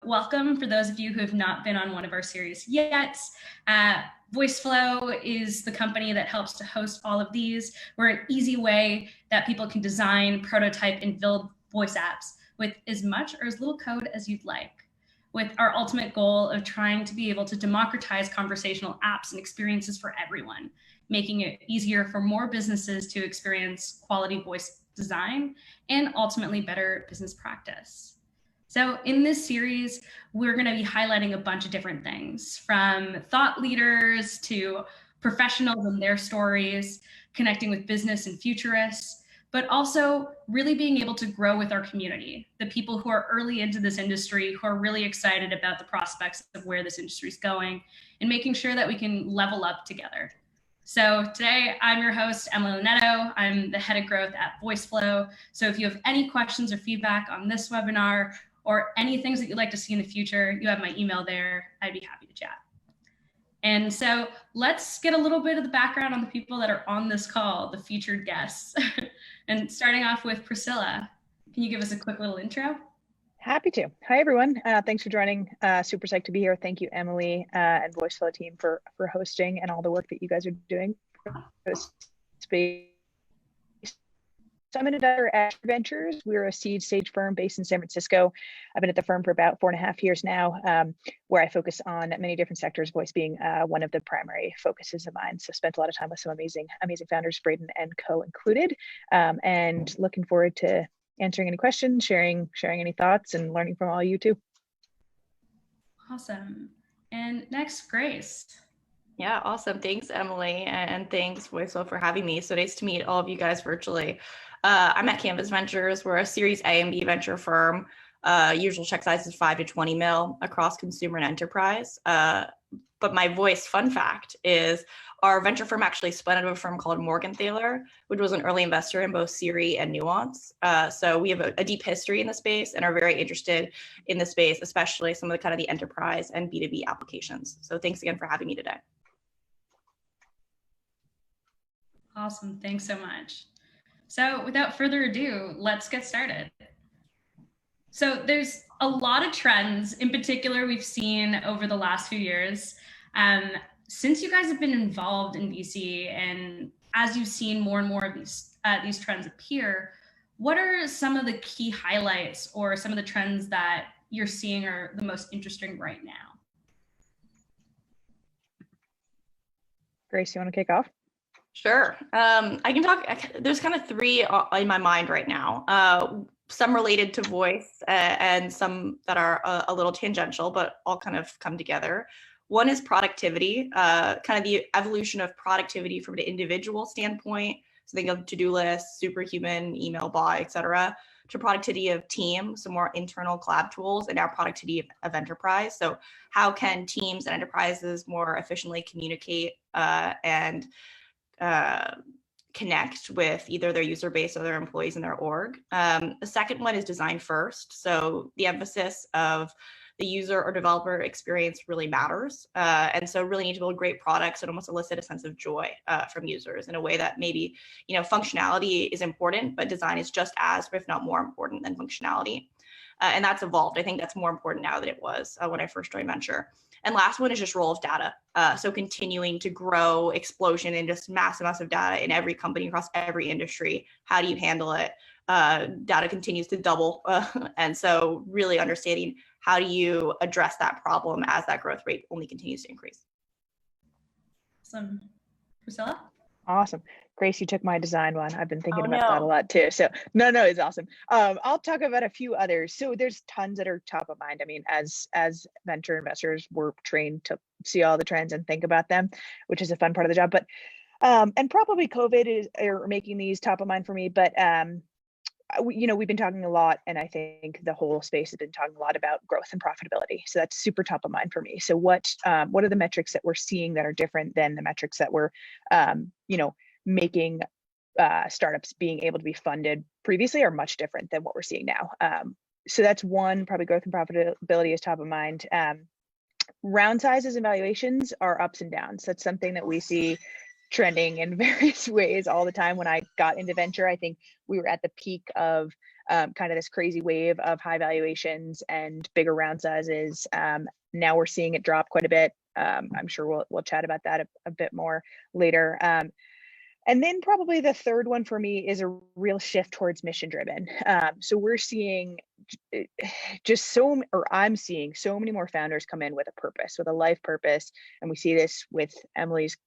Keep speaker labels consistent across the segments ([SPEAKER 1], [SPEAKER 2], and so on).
[SPEAKER 1] welcome for those of you who have not been on one of our series yet. Voiceflow is the company that helps to host all of these. We're an easy way that people can design, prototype, and build voice apps with as much or as little code as you'd like, with our ultimate goal of trying to be able to democratize conversational apps and experiences for everyone, making it easier for more businesses to experience quality voice design and ultimately better business practice. So in this series, we're going to be highlighting a bunch of different things, from thought leaders to professionals and their stories, connecting with business and futurists, but also really being able to grow with our community, the people who are early into this industry, who are really excited about the prospects of where this industry is going, and making sure that we can level up together. So today, I'm your host, Emily Lonetto. I'm the head of growth at Voiceflow. So if you have any questions or feedback on this webinar, or any things that you'd like to see in the future, you have my email there. I'd be happy to chat. And so let's get a little bit of the background on the people that are on this call, the featured guests. And starting off with Priscilla, can you give us a quick little intro?
[SPEAKER 2] Happy to. Hi, everyone. Thanks for joining. Super psyched to be here. Thank you, Emily and Voiceflow team for hosting and all the work that you guys are doing for this space. So I'm an investor at Ventures. We're a seed stage firm based in San Francisco. I've been at the firm for about 4.5 years now, where I focus on many different sectors, voice being one of the primary focuses of mine. So spent a lot of time with some amazing founders, Braden and co included, and looking forward to answering any questions, sharing any thoughts, and learning from all you too.
[SPEAKER 1] Awesome. And next, Grace.
[SPEAKER 3] Yeah, awesome. Thanks, Emily, and thanks, Voiceflow, for having me. So nice to meet all of you guys virtually. I'm at Canvas Ventures. We're a Series A and B venture firm. Usual check size is 5 to 20 mil across consumer and enterprise. But my voice fun fact is our venture firm actually spun out of a firm called Morgenthaler, which was an early investor in both Siri and Nuance. So we have a deep history in the space and are very interested in the space, especially some of the kind of the enterprise and B2B applications. So thanks again for having me today.
[SPEAKER 1] Awesome. Thanks so much. So without further ado, let's get started. So there's a lot of trends in particular we've seen over the last few years. Since you guys have been involved in VC, and as you've seen more and more of these trends appear, what are some of the key highlights or some of the trends that you're seeing are the most interesting right now?
[SPEAKER 2] Grace, you want to kick off?
[SPEAKER 3] Sure. I can talk. There's kind of three in my mind right now. Some related to voice and some that are a little tangential, but all kind of come together. One is productivity, kind of the evolution of productivity from an individual standpoint. So think of to-do lists, superhuman, email bot, et cetera, to productivity of team, some more internal collab tools, and now productivity of enterprise. So how can teams and enterprises more efficiently communicate and connect with either their user base or their employees in their org. The second one is design first. So the emphasis of the user or developer experience really matters. And so really need to build great products that almost elicit a sense of joy from users in a way that maybe, functionality is important, but design is just as, if not more important than functionality. And that's evolved. I think that's more important now than it was when I first joined Venture. And last one is just role of data. So continuing to grow, explosion, and just massive amounts of data in every company across every industry. How do you handle it? Data continues to double. And so really understanding how do you address that problem as that growth rate only continues to increase.
[SPEAKER 1] Awesome. Priscilla?
[SPEAKER 2] Awesome. Grace, you took my design one. I've been thinking about that a lot too. So no, it's awesome. I'll talk about a few others. So there's tons that are top of mind. I mean, as venture investors, we're trained to see all the trends and think about them, which is a fun part of the job. But and probably COVID are making these top of mind for me. But we've been talking a lot, and I think the whole space has been talking a lot about growth and profitability. So that's super top of mind for me. So what are the metrics that we're seeing that are different than the metrics that we're making startups being able to be funded previously are much different than what we're seeing now. So that's one, probably growth and profitability is top of mind. Round sizes and valuations are ups and downs. That's something that we see trending in various ways all the time. When I got into venture, I think we were at the peak of kind of this crazy wave of high valuations and bigger round sizes. Now we're seeing it drop quite a bit. I'm sure we'll chat about that a bit more later. And then probably the third one for me is a real shift towards mission driven. So we're seeing I'm seeing so many more founders come in with a purpose, with a life purpose. And we see this with Emily's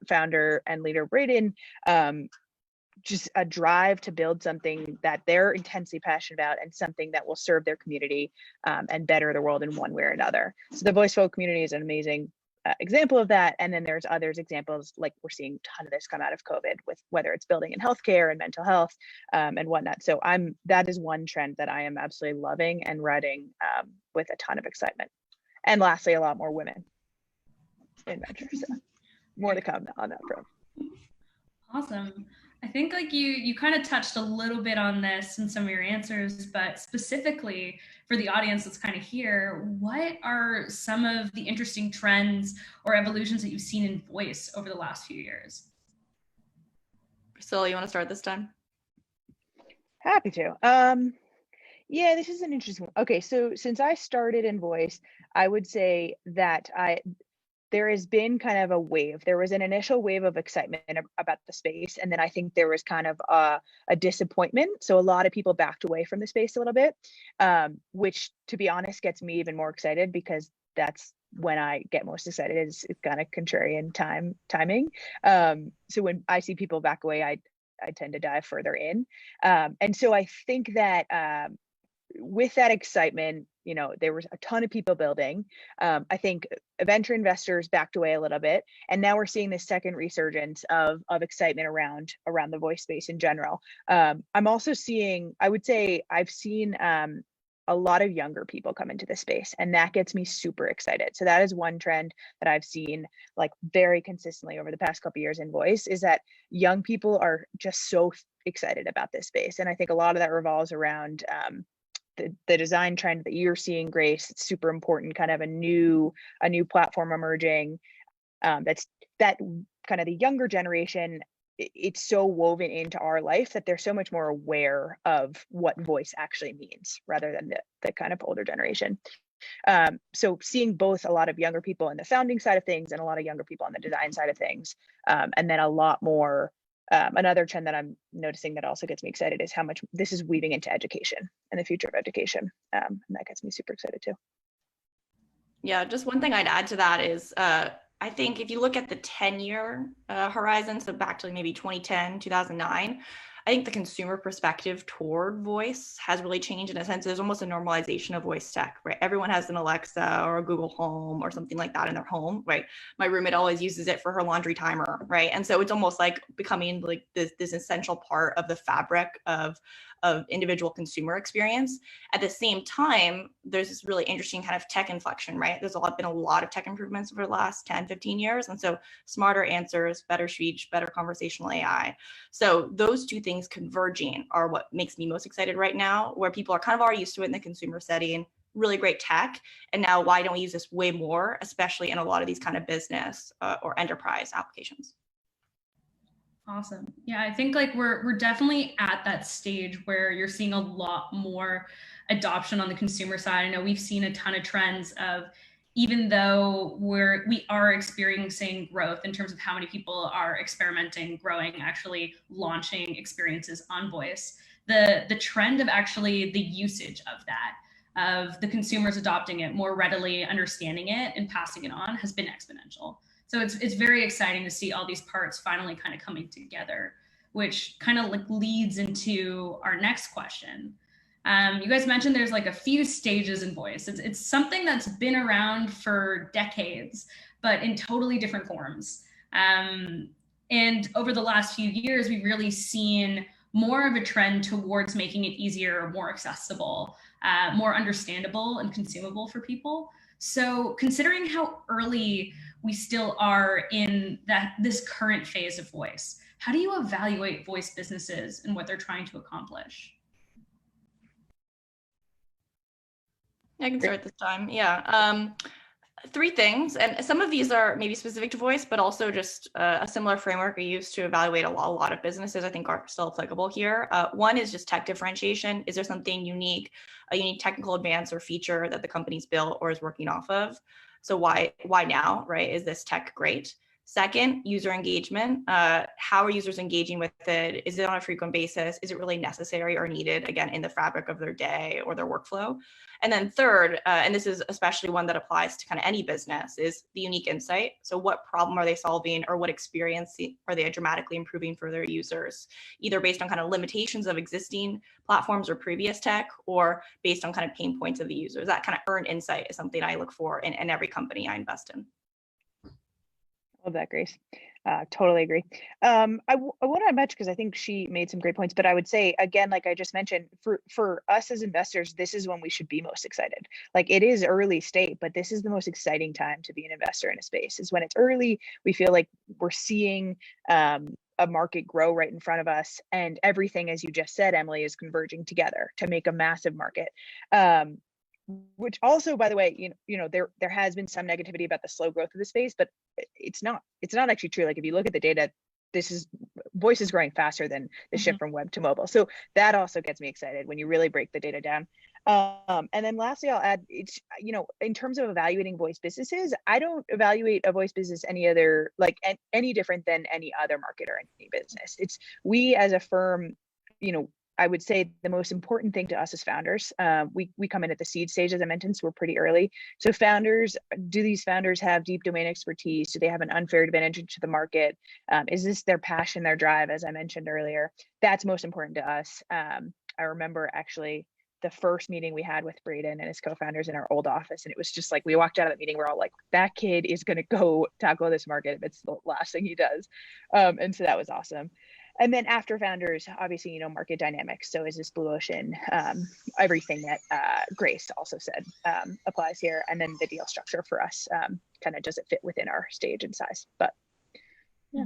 [SPEAKER 2] founder and leader, Braden, just a drive to build something that they're intensely passionate about and something that will serve their community and better the world in one way or another. So the Voiceflow community is an amazing example of that. And then there's others examples, like we're seeing a ton of this come out of COVID, with whether it's building in healthcare and mental health and whatnot. So that is one trend that I am absolutely loving and riding with a ton of excitement. And lastly, a lot more women in venture. So more to come on that front.
[SPEAKER 1] Awesome. I think like you kind of touched a little bit on this in some of your answers, but specifically for the audience that's kind of here, what are some of the interesting trends or evolutions that you've seen in voice over the last few years?
[SPEAKER 3] Priscilla, you want to start this time?
[SPEAKER 2] Happy to. Yeah, this is an interesting one. Okay, so since I started in voice, I would say that there has been kind of a wave. There was an initial wave of excitement about the space. And then I think there was kind of a disappointment. So a lot of people backed away from the space a little bit, which to be honest, gets me even more excited, because that's when I get most excited. It's kind of contrarian timing. So when I see people back away, I tend to dive further in. And so I think that with that excitement, there was a ton of people building. I think venture investors backed away a little bit, and now we're seeing this second resurgence of excitement around the voice space in general. I'm also seeing, I would say, I've seen a lot of younger people come into the space, and that gets me super excited. So that is one trend that I've seen like very consistently over the past couple of years in voice, is that young people are just so excited about this space, and I think a lot of that revolves around the design trend that you're seeing, Grace. It's super important, kind of a new platform emerging. That kind of the younger generation, it's so woven into our life that they're so much more aware of what voice actually means, rather than the kind of older generation. So seeing both a lot of younger people in the founding side of things and a lot of younger people on the design side of things, and then a lot more. Another trend that I'm noticing that also gets me excited is how much this is weaving into education and the future of education. And that gets me super excited too.
[SPEAKER 3] Yeah, just one thing I'd add to that is I think if you look at the 10-year horizon, so back to maybe 2010, 2009, I think the consumer perspective toward voice has really changed in a sense. There's almost a normalization of voice tech, right? Everyone has an Alexa or a Google Home or something like that in their home, right? My roommate always uses it for her laundry timer, right? And so it's almost like becoming like this essential part of the fabric of individual consumer experience. At the same time, there's this really interesting kind of tech inflection, right? There's been a lot of tech improvements over the last 10, 15 years. And so smarter answers, better speech, better conversational AI. So those two things converging are what makes me most excited right now, where people are kind of already used to it in the consumer setting, really great tech. And now why don't we use this way more, especially in a lot of these kind of business or enterprise applications?
[SPEAKER 1] Awesome. Yeah, I think like we're definitely at that stage where you're seeing a lot more adoption on the consumer side. I know we've seen a ton of trends of, even though we are experiencing growth in terms of how many people are experimenting, growing, actually launching experiences on voice, the trend of actually the usage of that, of the consumers adopting it more readily, understanding it and passing it on, has been exponential. So it's very exciting to see all these parts finally kind of coming together, which kind of like leads into our next question. You guys mentioned there's like a few stages in voice. It's something that's been around for decades, but in totally different forms. And over the last few years, we've really seen more of a trend towards making it easier, more accessible, more understandable and consumable for people. So considering how early we still are in this current phase of voice, how do you evaluate voice businesses and what they're trying to accomplish?
[SPEAKER 3] I can start this time. Yeah. Three things, and some of these are maybe specific to voice, but also just a similar framework I use to evaluate a lot of businesses I think are still applicable here. One is just tech differentiation. Is there something unique, a unique technical advance or feature that the company's built or is working off of? So why now, right? Is this tech great? Second, user engagement. How are users engaging with it? Is it on a frequent basis? Is it really necessary or needed, again, in the fabric of their day or their workflow? And then third, and this is especially one that applies to kind of any business, is the unique insight. So what problem are they solving, or what experience are they dramatically improving for their users, either based on kind of limitations of existing platforms or previous tech, or based on kind of pain points of the users. That kind of earned insight is something I look for in every company I invest in.
[SPEAKER 2] Love that, Grace. Totally agree. I won't add much because I think she made some great points, but I would say, again, like I just mentioned, for us as investors, this is when we should be most excited. Like, it is early state, but this is the most exciting time to be an investor in a space, is when it's early. We feel like we're seeing a market grow right in front of us, and everything, as you just said, Emily, is converging together to make a massive market. Which also, by the way, there has been some negativity about the slow growth of the space, but it's not actually true. Like, if you look at the data, voice is growing faster than the shift from web to mobile. So that also gets me excited when you really break the data down. And then lastly, I'll add, it's, in terms of evaluating voice businesses, I don't evaluate a voice business any different than any other market or any business. It's, we as a firm, I would say the most important thing to us as founders, we come in at the seed stage, as I mentioned, so we're pretty early. So do these founders have deep domain expertise? Do they have an unfair advantage to the market? Is this their passion, their drive, as I mentioned earlier? That's most important to us. I remember actually the first meeting we had with Braden and his co-founders in our old office, and it was just like, we walked out of the meeting, we're all like, that kid is going to go tackle this market if it's the last thing he does. And so that was awesome. And then after founders, obviously, market dynamics. So is this blue ocean? Everything that Grace also said applies here. And then the deal structure for us, kind of, does it fit within our stage and size? But yeah.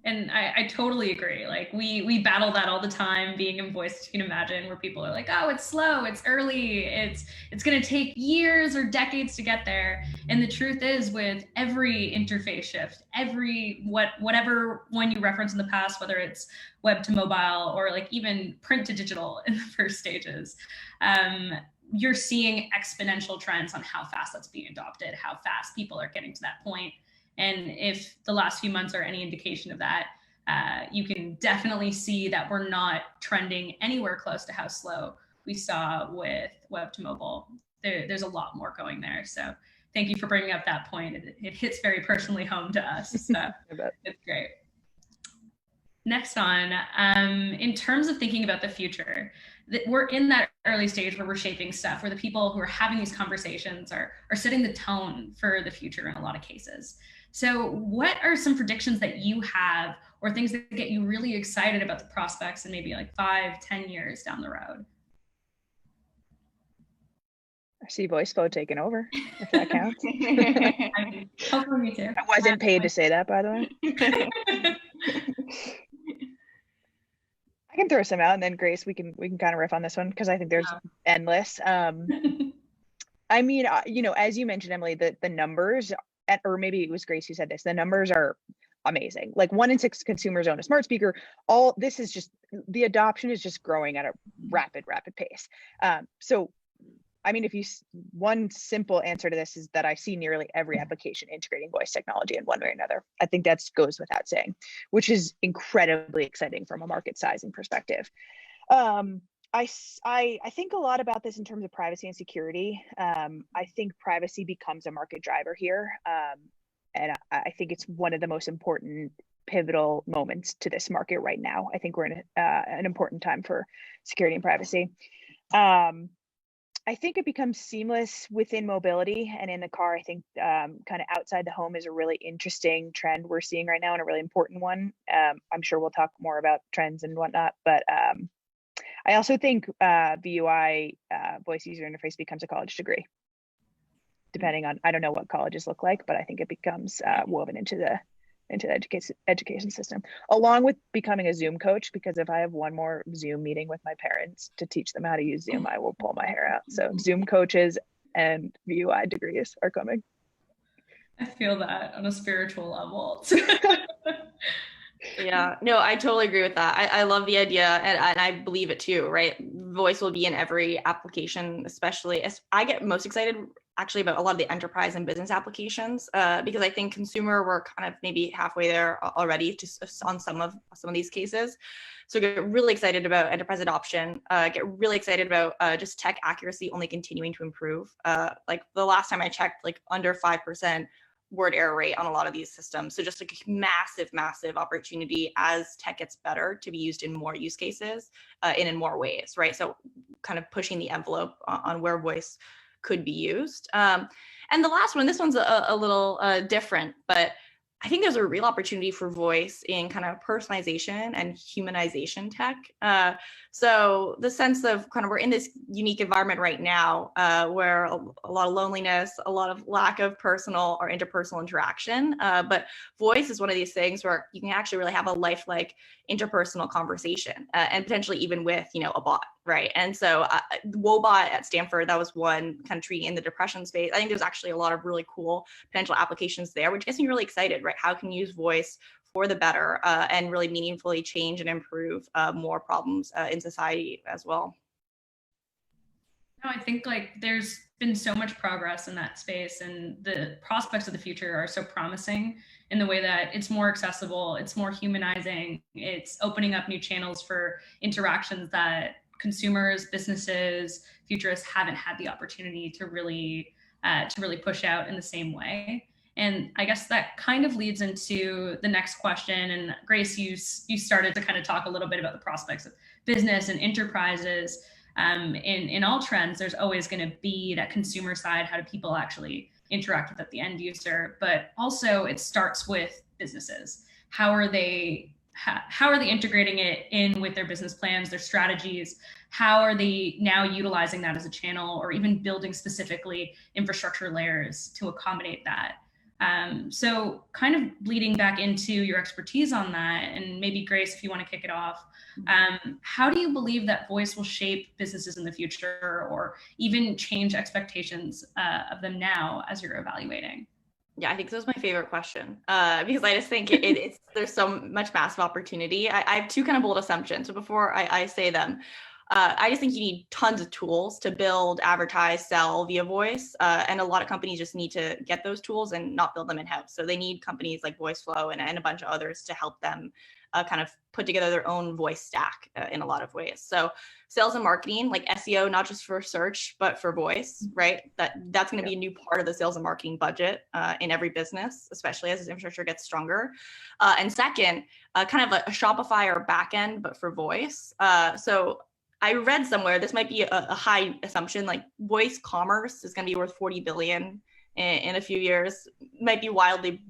[SPEAKER 1] And I totally agree. Like, we battle that all the time being in voice, you can imagine, where people are like, oh, it's slow, it's early, it's going to take years or decades to get there. And the truth is, with every interface shift, whatever one you referenced in the past, whether it's web to mobile or like even print to digital in the first stages, you're seeing exponential trends on how fast that's being adopted, how fast people are getting to that point. And if the last few months are any indication of that, you can definitely see that we're not trending anywhere close to how slow we saw with web to mobile. There's a lot more going there. So thank you for bringing up that point. It hits very personally home to us. So it's great. Next on, in terms of thinking about the future, we're in that early stage where we're shaping stuff, where the people who are having these conversations are setting the tone for the future in a lot of cases. So what are some predictions that you have, or things that get you really excited about the prospects in maybe like 5-10 years down the road?
[SPEAKER 2] I see Voiceflow taking over, if that counts.
[SPEAKER 1] Hopefully me too.
[SPEAKER 2] I wasn't paid to say that, by the way. I can throw some out, and then Grace, we can kind of riff on this one, because I think there's endless. I mean, as you mentioned, Emily, the numbers, or maybe it was Grace who said this, the numbers are amazing. Like 1 in 6 consumers own a smart speaker. All this is just, the adoption is just growing at a rapid pace. So, I mean, one simple answer to this is that I see nearly every application integrating voice technology in one way or another. I think that goes without saying, which is incredibly exciting from a market sizing perspective. I think a lot about this in terms of privacy and security. I think privacy becomes a market driver here. And I think it's one of the most important pivotal moments to this market right now. I think we're in an important time for security and privacy. I think it becomes seamless within mobility and in the car. I think kind of outside the home is a really interesting trend we're seeing right now, and a really important one. I'm sure we'll talk more about trends and whatnot, but I also think VUI, voice user interface, becomes a college degree, depending on, I don't know what colleges look like, but I think it becomes woven into the education system, along with becoming a Zoom coach, because if I have one more Zoom meeting with my parents to teach them how to use Zoom, I will pull my hair out. So Zoom coaches and VUI degrees are coming.
[SPEAKER 1] I feel that on a spiritual level.
[SPEAKER 3] Yeah, no, I totally agree with that. I love the idea, and I believe it too, right? Voice will be in every application, especially as I get most excited actually about a lot of the enterprise and business applications, because I think consumer, we're kind of maybe halfway there already just on some of these cases. So get really excited about enterprise adoption, get really excited about just tech accuracy only continuing to improve. Like the last time I checked, like under 5% word error rate on a lot of these systems. So just like a massive opportunity as tech gets better to be used in more use cases and in more ways, right? So kind of pushing the envelope on where voice could be used. And the last one, this one's a little different, but I think there's a real opportunity for voice in kind of personalization and humanization tech. So the sense of kind of we're in this unique environment right now where a lot of loneliness, a lot of lack of personal or interpersonal interaction. But voice is one of these things where you can actually really have a lifelike interpersonal conversation and potentially even with, a bot, right? And so Wobot at Stanford, that was one kind of treating in the depression space. I think there's actually a lot of really cool potential applications there, which gets me really excited, right? How can you use voice for the better and really meaningfully change and improve more problems in society as well?
[SPEAKER 1] No, I think like there's been so much progress in that space, and the prospects of the future are so promising in the way that it's more accessible, it's more humanizing, it's opening up new channels for interactions that consumers, businesses, futurists haven't had the opportunity to really push out in the same way. And I guess that kind of leads into the next question. And Grace, you started to kind of talk a little bit about the prospects of business and enterprises. In all trends, there's always going to be that consumer side. How do people actually interact with the end user? But also, it starts with businesses. How are they integrating it in with their business plans, their strategies? How are they now utilizing that as a channel, or even building specifically infrastructure layers to accommodate that? So kind of leading back into your expertise on that, and maybe Grace, if you want to kick it off, how do you believe that voice will shape businesses in the future, or even change expectations of them now as you're evaluating?
[SPEAKER 3] Yeah, I think this was my favorite question because I just think it's there's so much massive opportunity. I have two kind of bold assumptions. So before I say them, I just think you need tons of tools to build, advertise, sell via voice. And a lot of companies just need to get those tools and not build them in-house. So they need companies like Voiceflow and a bunch of others to help them kind of put together their own voice stack in a lot of ways. So sales and marketing, like SEO, not just for search, but for voice, right? That's going to be a new part of the sales and marketing budget in every business, especially as this infrastructure gets stronger. And second, kind of a Shopify or backend, but for voice. So I read somewhere, this might be a high assumption, like voice commerce is going to be worth 40 billion in a few years. Might be wildly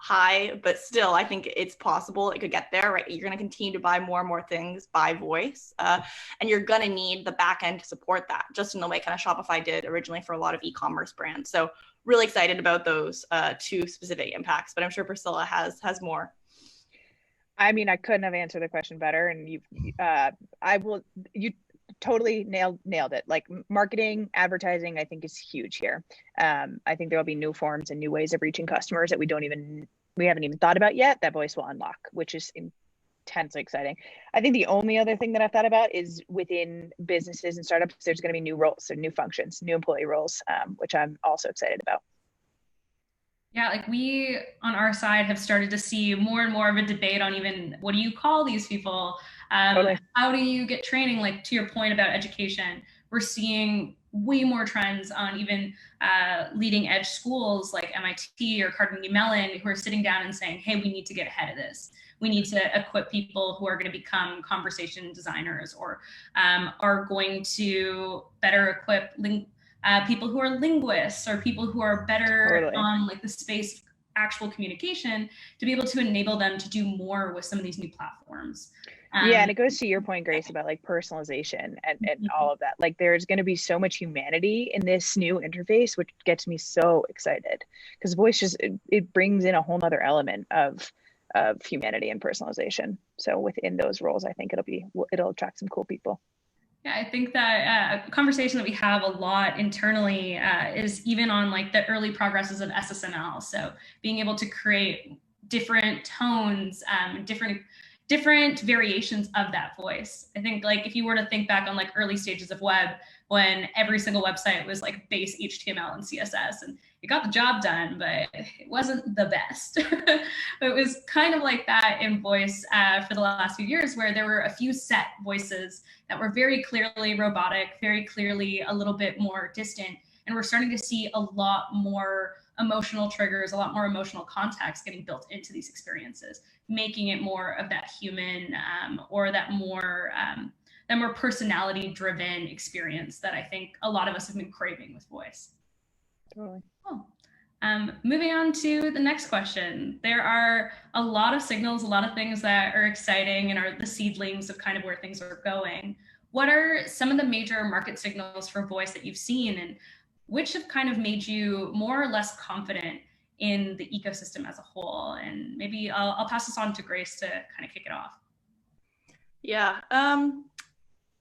[SPEAKER 3] high, but still, I think it's possible it could get there, right? You're going to continue to buy more and more things by voice, and you're going to need the back end to support that, just in the way kind of Shopify did originally for a lot of e-commerce brands. So really excited about those two specific impacts, but I'm sure Priscilla has more.
[SPEAKER 2] I mean, I couldn't have answered the question better, and you totally nailed it. Like marketing, advertising, I think is huge here. I think there will be new forms and new ways of reaching customers that we haven't even thought about yet that voice will unlock, which is intensely exciting. I think the only other thing that I've thought about is within businesses and startups, there's going to be new roles, so new functions, new employee roles, which I'm also excited about.
[SPEAKER 1] Yeah, like we on our side have started to see more and more of a debate on even what do you call these people?
[SPEAKER 2] Totally.
[SPEAKER 1] How do you get training? Like to your point about education, we're seeing way more trends on even leading edge schools like MIT or Carnegie Mellon who are sitting down and saying, hey, we need to get ahead of this. We need to equip people who are going to become conversation designers or are going to better equip people who are linguists or people who are better on like the space of actual communication to be able to enable them to do more with some of these new platforms.
[SPEAKER 2] Yeah, and it goes to your point, Grace, about like personalization and all of that. Like there's going to be so much humanity in this new interface, which gets me so excited because voice just it brings in a whole nother element of humanity and personalization. So within those roles, I think it'll attract some cool people.
[SPEAKER 1] Yeah, I think that a conversation that we have a lot internally is even on like the early progresses of SSML. So being able to create different tones, different variations of that voice. I think like if you were to think back on like early stages of web, when every single website was like base HTML and CSS, and it got the job done, but it wasn't the best. It was kind of like that in voice for the last few years, where there were a few set voices that were very clearly robotic, very clearly a little bit more distant. And we're starting to see a lot more emotional triggers, a lot more emotional context getting built into these experiences, making it more of that human or that more personality-driven experience that I think a lot of us have been craving with voice.
[SPEAKER 2] Totally.
[SPEAKER 1] Cool. Moving on to the next question. There are a lot of signals, a lot of things that are exciting and are the seedlings of kind of where things are going. What are some of the major market signals for voice that you've seen, and which have kind of made you more or less confident in the ecosystem as a whole? And maybe I'll pass this on to Grace to kind of kick it off.
[SPEAKER 3] Yeah.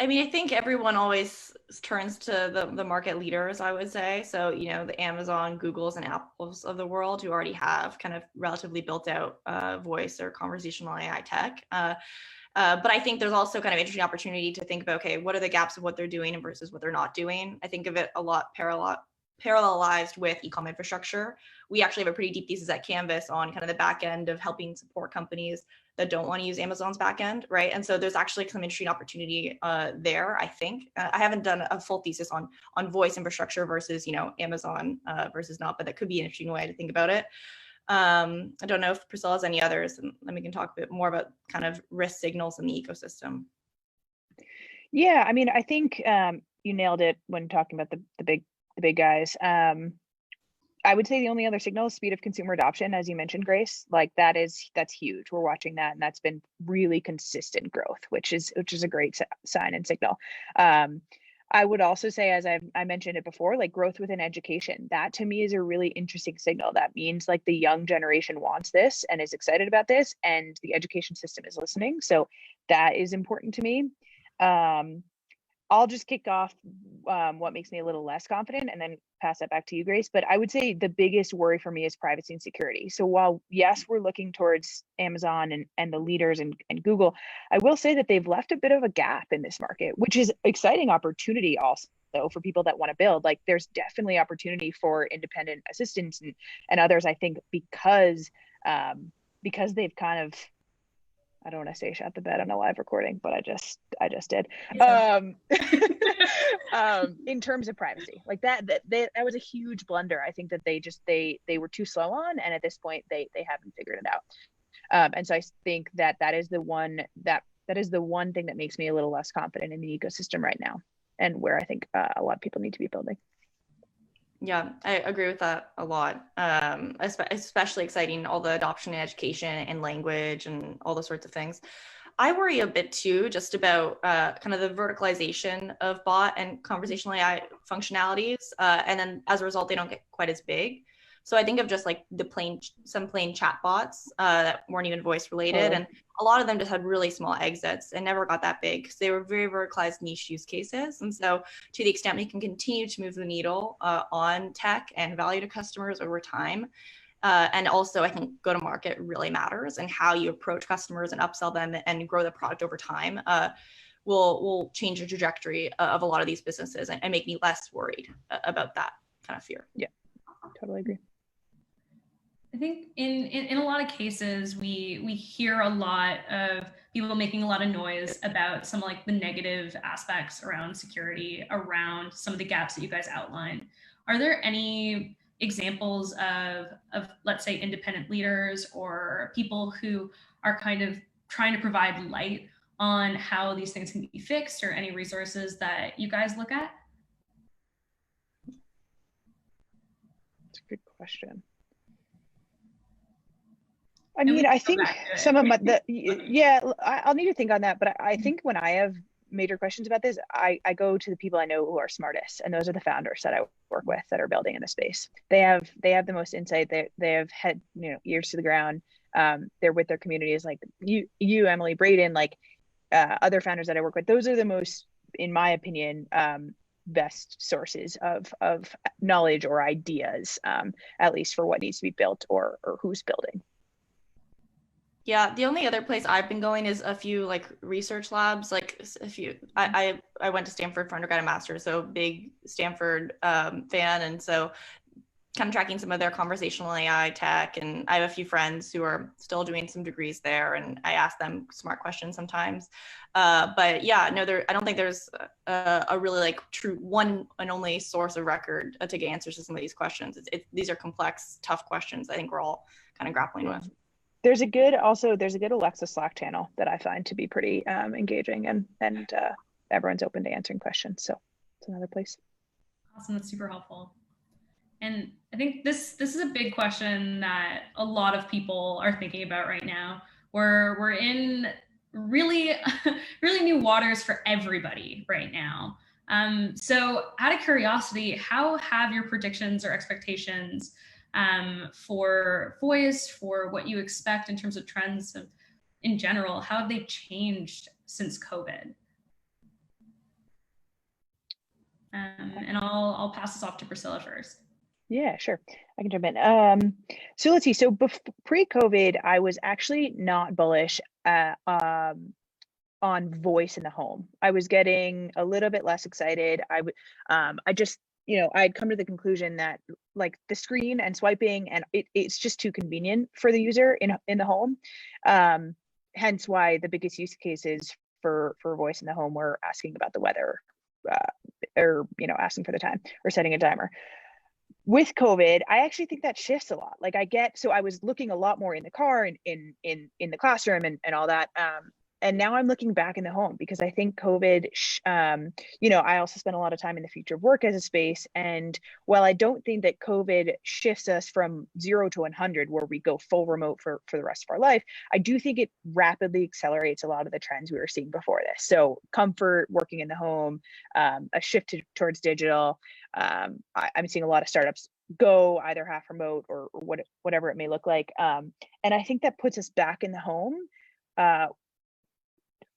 [SPEAKER 3] I mean, I think everyone always turns to the market leaders, I would say. So, you know, the Amazon, Googles, and Apples of the world who already have kind of relatively built out voice or conversational AI tech. But I think there's also kind of interesting opportunity to think about, okay, what are the gaps of what they're doing versus what they're not doing? I think of it a lot parallelized with e-com infrastructure. We actually have a pretty deep thesis at Canvas on kind of the back end of helping support companies that don't want to use Amazon's backend, right? And so there's actually some interesting opportunity there, I think. I haven't done a full thesis on voice infrastructure versus, you know, Amazon versus not, but that could be an interesting way to think about it. I don't know if Priscilla has any others, and then we can talk a bit more about kind of risk signals in the ecosystem.
[SPEAKER 2] Yeah, I mean, I think you nailed it when talking about the big guys. I would say the only other signal is speed of consumer adoption, as you mentioned, Grace. Like that's huge. We're watching that, and that's been really consistent growth, which is a great sign and signal. I would also say, as I mentioned it before, like growth within education. That to me is a really interesting signal. That means like the young generation wants this and is excited about this, and the education system is listening. So that is important to me. I'll just kick off what makes me a little less confident and then pass that back to you, Grace. But I would say the biggest worry for me is privacy and security. So while, yes, we're looking towards Amazon and the leaders and Google, I will say that they've left a bit of a gap in this market, which is exciting opportunity also for people that want to build. Like there's definitely opportunity for independent assistants and others, I think, because they've kind of, I don't want to say shut the bed on a live recording, but I just did. In terms of privacy, like that was a huge blunder. I think that they were too slow on, and at this point they haven't figured it out. And so I think that is the one thing that makes me a little less confident in the ecosystem right now, and where I think a lot of people need to be building.
[SPEAKER 3] Yeah, I agree with that a lot. Especially exciting, all the adoption in education and language and all those sorts of things. I worry a bit too, just about kind of the verticalization of bot and conversational AI functionalities. And then as a result, they don't get quite as big. So I think of just like some plain chat bots that weren't even voice related. And a lot of them just had really small exits and never got that big because they were very verticalized niche use cases. And so to the extent we can continue to move the needle on tech and value to customers over time. And also I think go to market really matters, and how you approach customers and upsell them and grow the product over time will change the trajectory of a lot of these businesses and make me less worried about that kind of fear.
[SPEAKER 2] Yeah, totally agree.
[SPEAKER 1] I think in a lot of cases, we hear a lot of people making a lot of noise about some like the negative aspects around security, around some of the gaps that you guys outlined. Are there any examples of let's say independent leaders or people who are kind of trying to provide light on how these things can be fixed, or any resources that you guys look at?
[SPEAKER 2] That's a good question. I mean, I think some of I'll need to think on that, but I think when I have major questions about this, I go to the people I know who are smartest, and those are the founders that I work with that are building in the space. They have the most insight. They have had, ears to the ground. They're with their communities, like you, Emily, Braden, like other founders that I work with. Those are the most in my opinion, best sources of knowledge or ideas, at least for what needs to be built or who's building.
[SPEAKER 3] Yeah, the only other place I've been going is a few like research labs. Like a few, I went to Stanford for undergrad and master's, so big Stanford fan, and so kind of tracking some of their conversational AI tech. And I have a few friends who are still doing some degrees there, and I ask them smart questions sometimes. But yeah, no, I don't think there's a really like true one and only source of record to get answers to some of these questions. These are complex, tough questions I think we're all kind of grappling with.
[SPEAKER 2] There's a good Alexa Slack channel that I find to be pretty engaging, and everyone's open to answering questions. So it's another place.
[SPEAKER 1] Awesome, that's super helpful. And I think this is a big question that a lot of people are thinking about right now. We're in really really new waters for everybody right now. So out of curiosity, how have your predictions or expectations for voice, for what you expect in terms of trends in general, how have they changed since COVID? And I'll pass this off to Priscilla first.
[SPEAKER 2] Yeah, sure. I can jump in. So let's see. So pre-COVID, I was actually not bullish on voice in the home. I was getting a little bit less excited. I just, I'd come to the conclusion that like the screen and swiping and it's just too convenient for the user in the home. Hence why the biggest use cases for voice in the home were asking about the weather, or asking for the time or setting a timer. With COVID, I actually think that shifts a lot. Like so I was looking a lot more in the car and in the classroom and all that. And now I'm looking back in the home because I think COVID, I also spent a lot of time in the future of work as a space. And while I don't think that COVID shifts us from 0 to 100, where we go full remote for the rest of our life, I do think it rapidly accelerates a lot of the trends we were seeing before this. So comfort, working in the home, a shift towards digital. I'm seeing a lot of startups go either half remote or whatever it may look like. And I think that puts us back in the home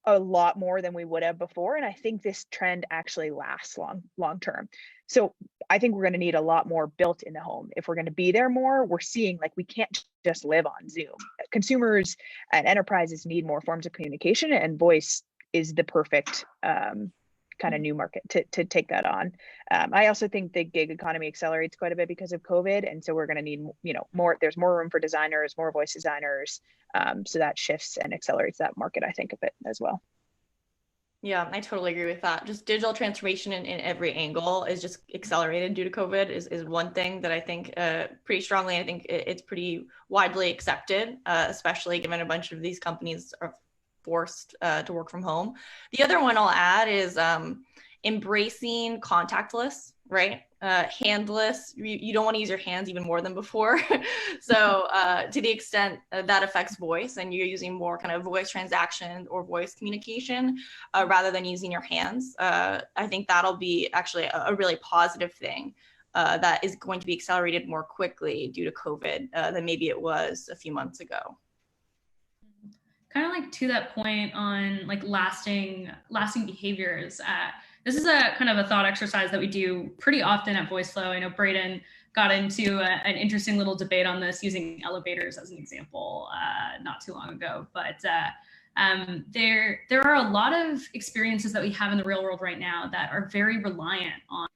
[SPEAKER 2] a lot more than we would have before. And I think this trend actually lasts long term. So I think we're going to need a lot more built in the home. If we're going to be there more, we're seeing like we can't just live on Zoom. Consumers and enterprises need more forms of communication, and voice is the perfect kind of new market to take that on. I also think the gig economy accelerates quite a bit because of COVID. And so we're going to need, there's more room for designers, more voice designers. So that shifts and accelerates that market, I think, a bit as well.
[SPEAKER 3] Yeah, I totally agree with that. Just digital transformation in every angle is just accelerated due to COVID is one thing that I think pretty strongly. I think it's pretty widely accepted, especially given a bunch of these companies are forced to work from home. The other one I'll add is embracing contactless, right? Handless. You don't want to use your hands even more than before. So to the extent that affects voice and you're using more kind of voice transaction or voice communication rather than using your hands, I think that'll be actually a really positive thing that is going to be accelerated more quickly due to COVID than maybe it was a few months ago.
[SPEAKER 1] Kind of like to that point on like lasting behaviors. This is a kind of a thought exercise that we do pretty often at Voiceflow. I know Braden got into an interesting little debate on this using elevators as an example not too long ago. But there are a lot of experiences that we have in the real world right now that are very reliant on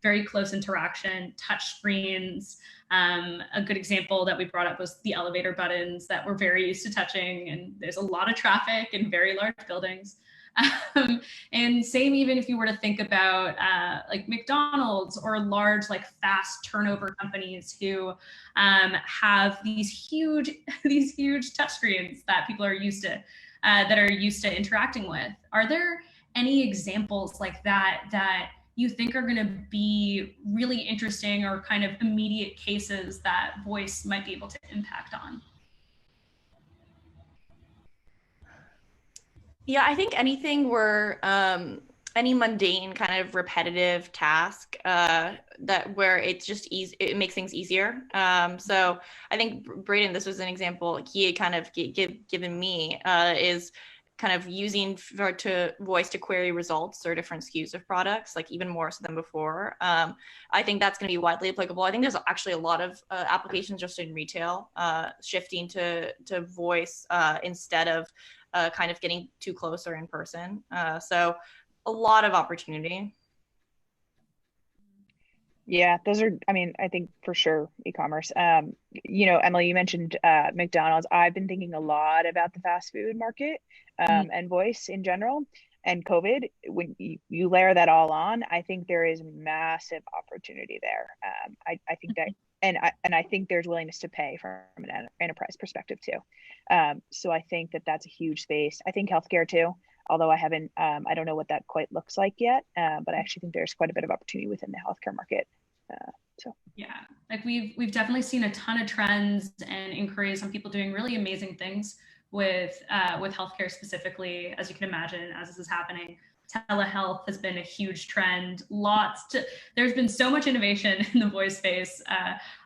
[SPEAKER 1] very close interaction, touch screens. A good example that we brought up was the elevator buttons that we're very used to touching, and there's a lot of traffic in very large buildings. And same even if you were to think about like McDonald's or large like fast turnover companies who have these huge touchscreens that people are used to interacting with. Are there any examples like that you think are going to be really interesting or kind of immediate cases that voice might be able to impact on?
[SPEAKER 3] Yeah, I think anything where any mundane kind of repetitive task where it's just easy, it makes things easier. So I think Braden, this was an example he had kind of given me is kind of using to voice to query results or different SKUs of products, like even more so than before. I think that's going to be widely applicable. I think there's actually a lot of applications just in retail shifting to voice instead of kind of getting too close or in person. So a lot of opportunity.
[SPEAKER 2] Yeah, those are, I mean, I think for sure e-commerce. You know, Emily, you mentioned McDonald's. I've been thinking a lot about the fast food market and voice in general. And COVID, when you layer that all on, I think there is massive opportunity there. I think that, and I think there's willingness to pay from an enterprise perspective too. So I think that that's a huge space. I think healthcare too, although I haven't, I don't know what that quite looks like yet, but I actually think there's quite a bit of opportunity within the healthcare market. So
[SPEAKER 1] yeah, like we've definitely seen a ton of trends and inquiries on people doing really amazing things with healthcare specifically, as you can imagine, as this is happening. Telehealth has been a huge trend. There's been so much innovation in the voice space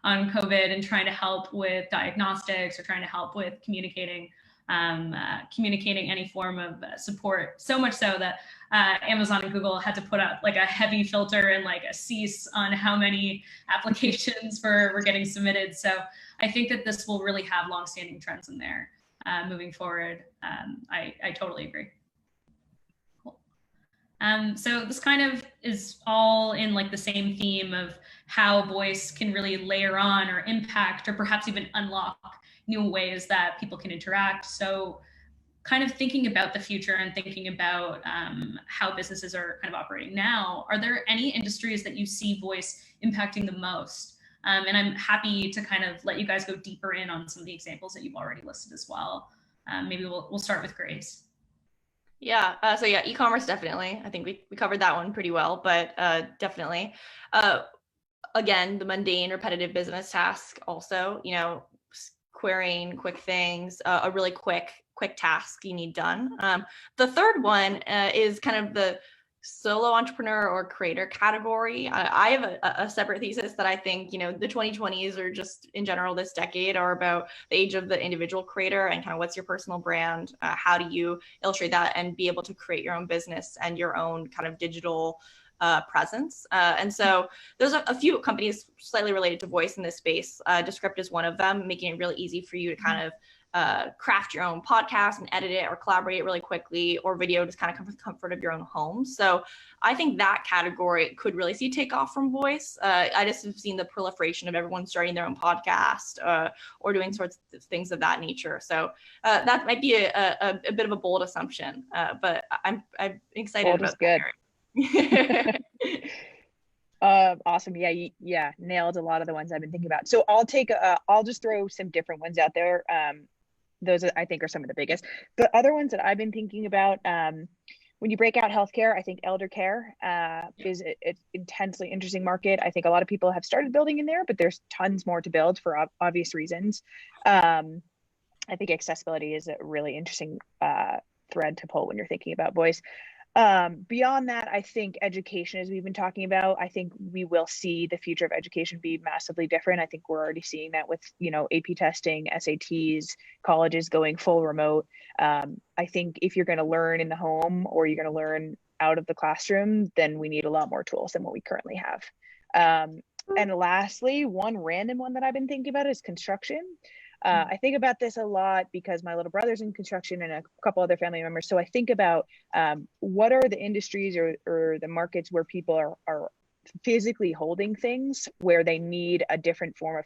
[SPEAKER 1] on COVID and trying to help with diagnostics or trying to help with communicating any form of support. So much so that Amazon and Google had to put out like a heavy filter and like a cease on how many applications were getting submitted. So I think that this will really have longstanding trends in there moving forward. I totally agree. Cool. So this kind of is all in like the same theme of how voice can really layer on or impact or perhaps even unlock new ways that people can interact. So kind of thinking about the future and thinking about how businesses are kind of operating now, are there any industries that you see voice impacting the most? And I'm happy to kind of let you guys go deeper in on some of the examples that you've already listed as well. Maybe we'll start with Grace.
[SPEAKER 3] Yeah, so yeah, e-commerce definitely. I think we covered that one pretty well, but definitely. Again, the mundane, repetitive business task also, you know, querying quick things, a really quick task you need done. The third one is kind of the solo entrepreneur or creator category. I have a separate thesis that I think, you know, the 2020s or just in general this decade are about the age of the individual creator and kind of what's your personal brand, how do you illustrate that and be able to create your own business and your own kind of digital presence. And so there's a few companies slightly related to voice in this space. Descript is one of them, making it really easy for you to kind of craft your own podcast and edit it or collaborate really quickly, or video just kind of come from the comfort of your own home. So I think that category could really see takeoff from voice. I just have seen the proliferation of everyone starting their own podcast or doing sorts of things of that nature. So that might be a bit of a bold assumption, but I'm excited
[SPEAKER 2] bold
[SPEAKER 3] about
[SPEAKER 2] is good.
[SPEAKER 3] That.
[SPEAKER 2] Awesome. Yeah, nailed a lot of the ones I've been thinking about. So I'll just throw some different ones out there. Those I think are some of the biggest. The other ones that I've been thinking about, when you break out healthcare, I think elder care is an intensely interesting market. I think a lot of people have started building in there, but there's tons more to build for obvious reasons. I think accessibility is a really interesting thread to pull when you're thinking about voice. Beyond that, I think education, as we've been talking about, I think we will see the future of education be massively different. I think we're already seeing that with, you know, AP testing, SATs, colleges going full remote. I think if you're going to learn in the home or you're going to learn out of the classroom, then we need a lot more tools than what we currently have. And lastly, one random one that I've been thinking about is construction. I think about this a lot because my little brother's in construction and a couple other family members. So I think about what are the industries or the markets where people are physically holding things where they need a different form of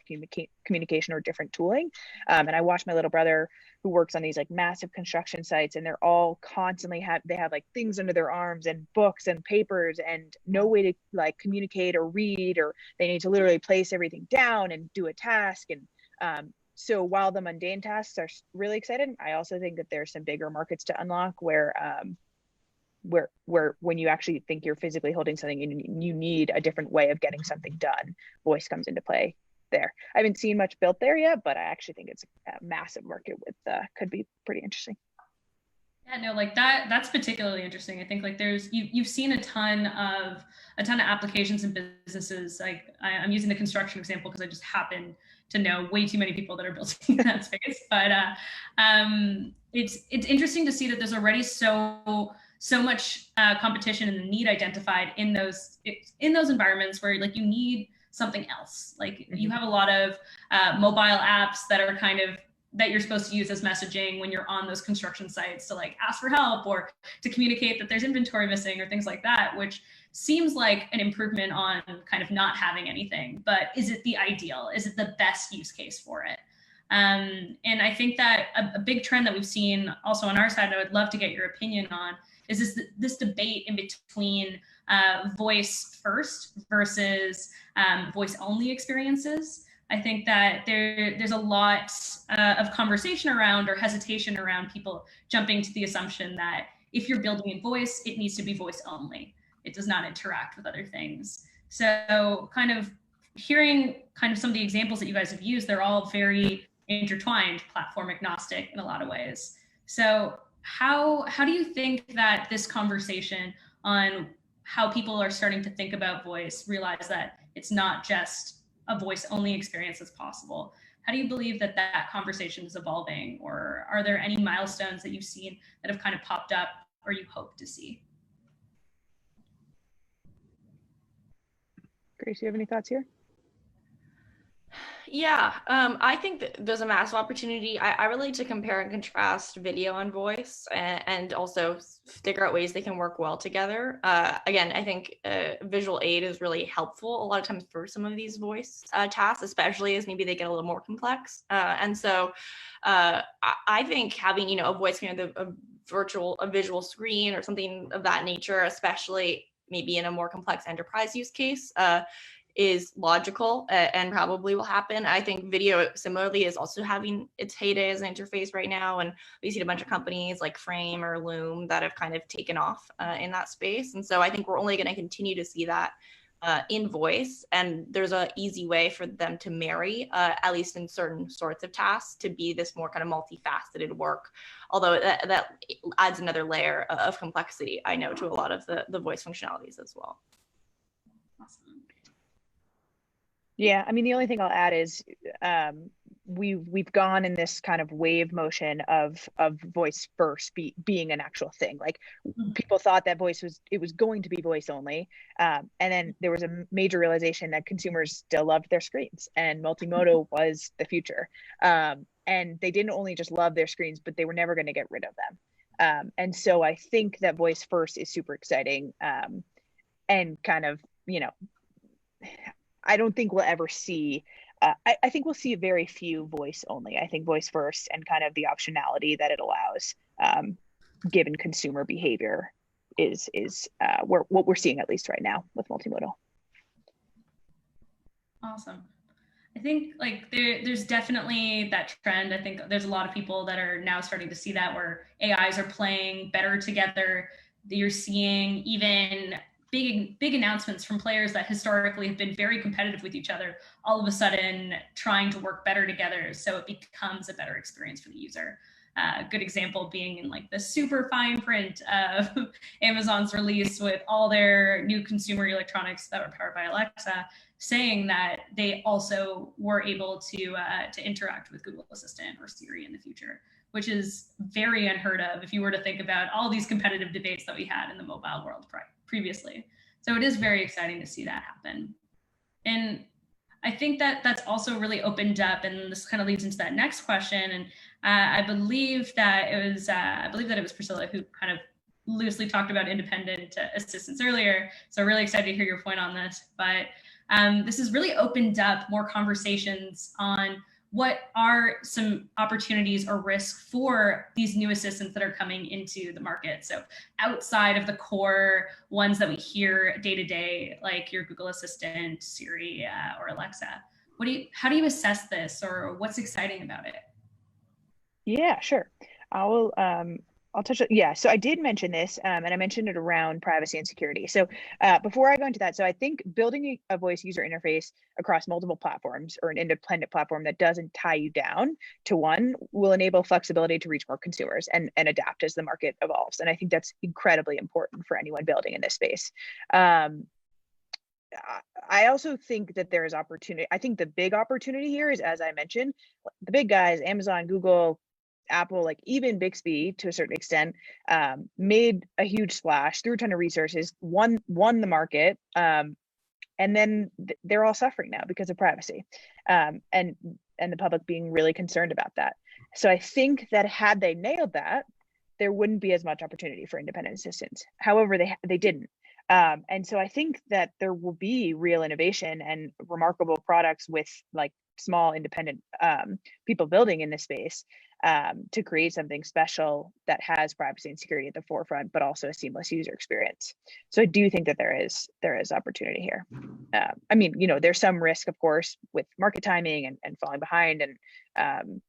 [SPEAKER 2] communication or different tooling. And I watch my little brother who works on these like massive construction sites, and they're all constantly they have like things under their arms and books and papers and no way to like communicate or read, or they need to literally place everything down and do a task. And so while the mundane tasks are really exciting, I also think that there's some bigger markets to unlock where when you actually think you're physically holding something and you need a different way of getting something done, voice comes into play there. I haven't seen much built there yet, but I actually think it's a massive market with could be pretty interesting.
[SPEAKER 1] Yeah, no, like that's particularly interesting. I think like you've seen a ton of applications and businesses. Like I'm using the construction example because I just happen to know way too many people that are building in that space. But it's interesting to see that there's already so much competition and the need identified in those environments where like you need something else. Like you have a lot of mobile apps that are kind of that you're supposed to use as messaging when you're on those construction sites to like ask for help or to communicate that there's inventory missing or things like that, which seems like an improvement on kind of not having anything. But is it the ideal? Is it the best use case for it? And I think that a big trend that we've seen also on our side, and I would love to get your opinion on, is this debate in between voice first versus voice only experiences. I think that there's a lot of conversation around or hesitation around people jumping to the assumption that if you're building in voice, it needs to be voice only. It does not interact with other things. So kind of hearing kind of some of the examples that you guys have used, they're all very intertwined, platform agnostic in a lot of ways. So how do you think that this conversation on how people are starting to think about voice, realize that it's not just a voice only experience that's possible? How do you believe that that conversation is evolving, or are there any milestones that you've seen that have kind of popped up or you hope to see?
[SPEAKER 2] Grace, you have any thoughts here?
[SPEAKER 3] Yeah, I think that there's a massive opportunity. I really like to compare and contrast video and voice, and also figure out ways they can work well together. Again, I think visual aid is really helpful a lot of times for some of these voice tasks, especially as maybe they get a little more complex. And so I think having, a voice kind of a visual screen or something of that nature, especially maybe in a more complex enterprise use case, is logical and probably will happen. I think video similarly is also having its heyday as an interface right now. And we see a bunch of companies like Frame or Loom that have kind of taken off in that space. And so I think we're only going to continue to see that in voice. And there's an easy way for them to marry, at least in certain sorts of tasks, to be this more kind of multifaceted work. Although that adds another layer of complexity, I know, to a lot of the voice functionalities as well.
[SPEAKER 1] Awesome.
[SPEAKER 2] Yeah, I mean, the only thing I'll add is we've gone in this kind of wave motion of voice first being an actual thing. Like people thought that it was going to be voice only, and then there was a major realization that consumers still loved their screens, and multimodal was the future. And they didn't only just love their screens, but they were never going to get rid of them. And so I think that voice first is super exciting, and kind of, I don't think we'll ever see, I think we'll see very few voice only. I think voice first and kind of the optionality that it allows, given consumer behavior, is what we're seeing, at least right now, with multimodal.
[SPEAKER 1] Awesome. I think like there's definitely that trend. I think there's a lot of people that are now starting to see that, where AIs are playing better together. You're seeing even big announcements from players that historically have been very competitive with each other, all of a sudden trying to work better together so it becomes a better experience for the user. A good example being in like the super fine print of Amazon's release with all their new consumer electronics that are powered by Alexa, saying that they also were able to interact with Google Assistant or Siri in the future, which is very unheard of if you were to think about all these competitive debates that we had in the mobile world previously. So it is very exciting to see that happen. And I think that that's also really opened up, and this kind of leads into that next question. And I believe that it was Priscilla who kind of loosely talked about independent assistants earlier. So really excited to hear your point on this. But this has really opened up more conversations on what are some opportunities or risks for these new assistants that are coming into the market. So outside of the core ones that we hear day to day, like your Google Assistant, Siri, or Alexa, how do you assess this, or what's exciting about it?
[SPEAKER 2] Yeah, sure. I'll touch it. Yeah, so I did mention this, and I mentioned it around privacy and security. So before I go into that, so I think building a voice user interface across multiple platforms, or an independent platform that doesn't tie you down to one, will enable flexibility to reach more consumers and adapt as the market evolves. And I think that's incredibly important for anyone building in this space. I also think that there is opportunity. I think the big opportunity here is, as I mentioned, the big guys, Amazon, Google, Apple, like even Bixby to a certain extent, made a huge splash, threw a ton of resources, won the market, and then they're all suffering now because of privacy, and the public being really concerned about that. So I think that had they nailed that, there wouldn't be as much opportunity for independent assistants. However, they didn't. And so I think that there will be real innovation and remarkable products with like small independent people building in this space to create something special that has privacy and security at the forefront, but also a seamless user experience. So I do think that there is opportunity here. I mean, you know, there's some risk, of course, with market timing and falling behind and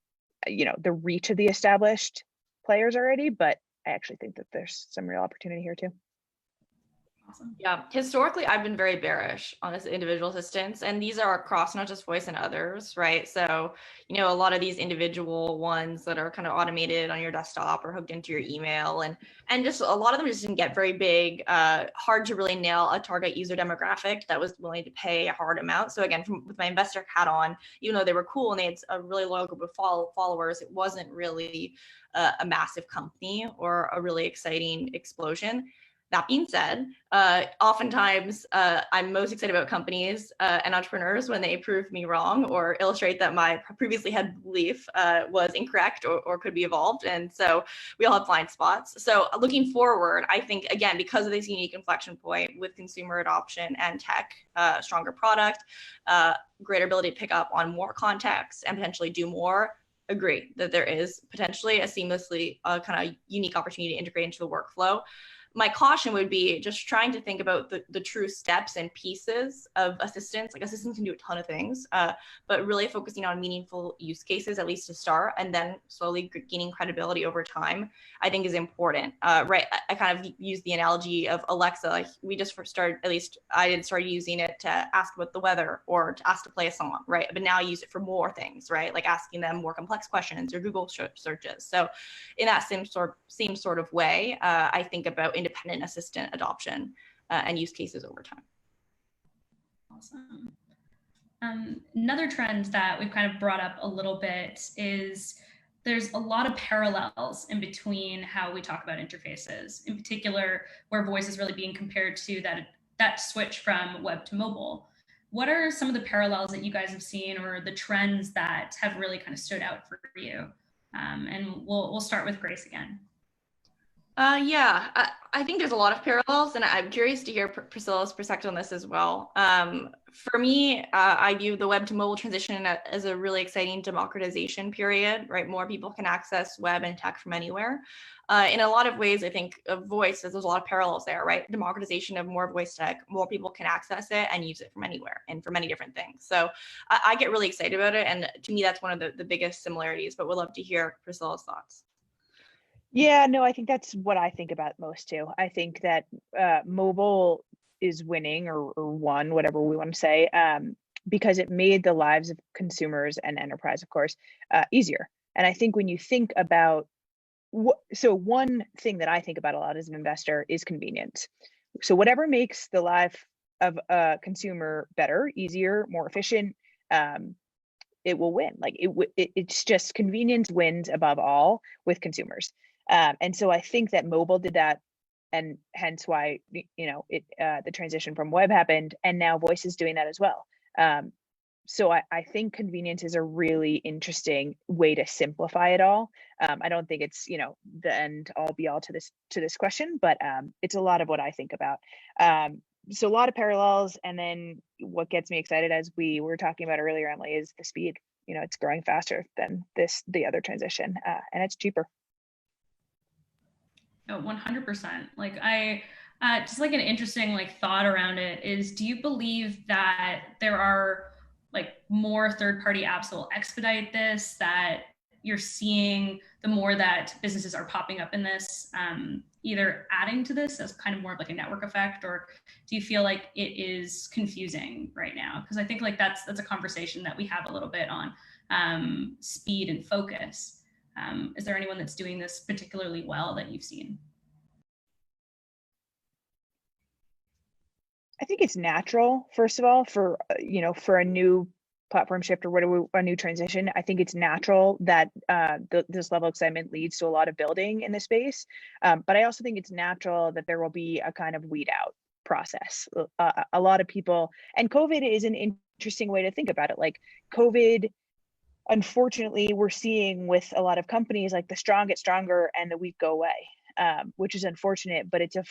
[SPEAKER 2] you know, the reach of the established players already, but I actually think that there's some real opportunity here too.
[SPEAKER 1] Awesome.
[SPEAKER 3] Yeah, historically, I've been very bearish on this individual assistants, and these are across not just voice and others, right? So, you know, a lot of these individual ones that are kind of automated on your desktop or hooked into your email, and just a lot of them just didn't get very big. Hard to really nail a target user demographic that was willing to pay a hard amount. So again, with my investor hat on, even though they were cool and they had a really loyal group of followers, it wasn't really a massive company or a really exciting explosion. That being said, oftentimes I'm most excited about companies and entrepreneurs when they prove me wrong or illustrate that my previously held belief was incorrect or could be evolved. And so we all have blind spots. So looking forward, I think, again, because of this unique inflection point with consumer adoption and tech, stronger product, greater ability to pick up on more context and potentially do more, agree that there is potentially a seamlessly kind of unique opportunity to integrate into the workflow. My caution would be just trying to think about the true steps and pieces of assistance. Like assistants can do a ton of things, but really focusing on meaningful use cases, at least to start, and then slowly gaining credibility over time, I think is important. Right. I kind of use the analogy of Alexa. Like we just started, at least I did start using it to ask about the weather or to ask to play a song, right? But now I use it for more things, right? Like asking them more complex questions or Google searches. So in that same sort of way, I think about independent assistant adoption and use cases over time.
[SPEAKER 1] Awesome. Another trend that we've kind of brought up a little bit is there's a lot of parallels in between how we talk about interfaces, in particular where voice is really being compared to that switch from web to mobile. What are some of the parallels that you guys have seen or the trends that have really kind of stood out for you? And we'll start with Grace again.
[SPEAKER 3] Yeah, I think there's a lot of parallels, and I'm curious to hear Priscilla's perspective on this as well. For me, I view the web to mobile transition as a really exciting democratization period, right? More people can access web and tech from anywhere. In a lot of ways, I think of voice, there's a lot of parallels there, right? Democratization of more voice tech, more people can access it and use it from anywhere and for many different things. So I get really excited about it. And to me, that's one of the biggest similarities, but we'd love to hear Priscilla's thoughts.
[SPEAKER 2] Yeah, no, I think that's what I think about most too. I think that mobile is winning or won, whatever we want to say, because it made the lives of consumers and enterprise, of course, easier. And I think when you think about, so one thing that I think about a lot as an investor is convenience. So whatever makes the life of a consumer better, easier, more efficient, it will win. Like it's just convenience wins above all with consumers. And so I think that mobile did that, and hence why, you know, the transition from web happened, and now voice is doing that as well. So I think convenience is a really interesting way to simplify it all. I don't think it's, you know, the end all be all to this question, but it's a lot of what I think about. So a lot of parallels, and then what gets me excited, as we were talking about earlier, Emily, is the speed. You know, it's growing faster than the other transition, and it's cheaper.
[SPEAKER 1] Oh, 100%. Like just like an interesting like thought around it is, do you believe that there are like more third-party apps that will expedite this, that you're seeing the more that businesses are popping up in this, either adding to this as kind of more of like a network effect, or do you feel like it is confusing right now? Because I think like that's a conversation that we have a little bit on speed and focus. Is there anyone that's doing this particularly well that you've seen?
[SPEAKER 2] I think it's natural, first of all, for, you know, for a new platform shift or a new transition, I think it's natural that this level of excitement leads to a lot of building in the space. But I also think it's natural that there will be a kind of weed out process. A lot of people, and COVID is an interesting way to think about it. Like COVID, unfortunately, we're seeing with a lot of companies, like the strong get stronger and the weak go away, which is unfortunate, but it's a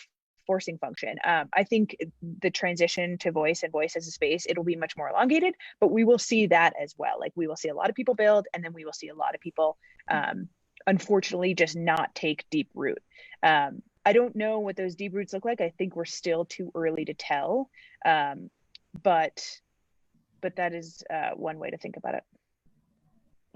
[SPEAKER 2] forcing function. I think the transition to voice and voice as a space, it'll be much more elongated, but we will see that as well. Like we will see a lot of people build, and then we will see a lot of people, unfortunately, just not take deep root. I don't know what those deep roots look like. I think we're still too early to tell, but that is one way to think about it.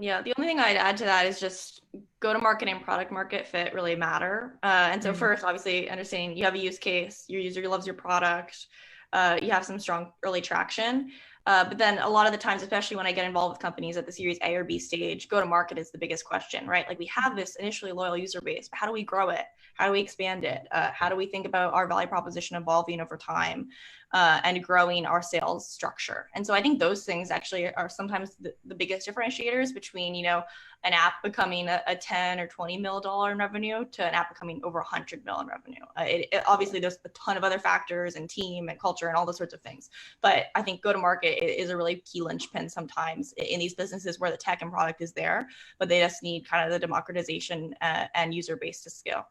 [SPEAKER 3] Yeah, the only thing I'd add to that is just go to market and product market fit really matter. And so first, obviously, understanding you have a use case, your user loves your product, you have some strong early traction. But then a lot of the times, especially when I get involved with companies at the Series A or B stage, go to market is the biggest question, right? Like we have this initially loyal user base, but how do we grow it? How do we expand it? How do we think about our value proposition evolving over time and growing our sales structure? And so I think those things actually are sometimes the biggest differentiators between, you know, an app becoming a 10 or 20 mil dollar in revenue to an app becoming over 100 mil in revenue. Obviously there's a ton of other factors and team and culture and all those sorts of things. But I think go to market is a really key linchpin sometimes in these businesses where the tech and product is there, but they just need kind of the democratization and user base to scale.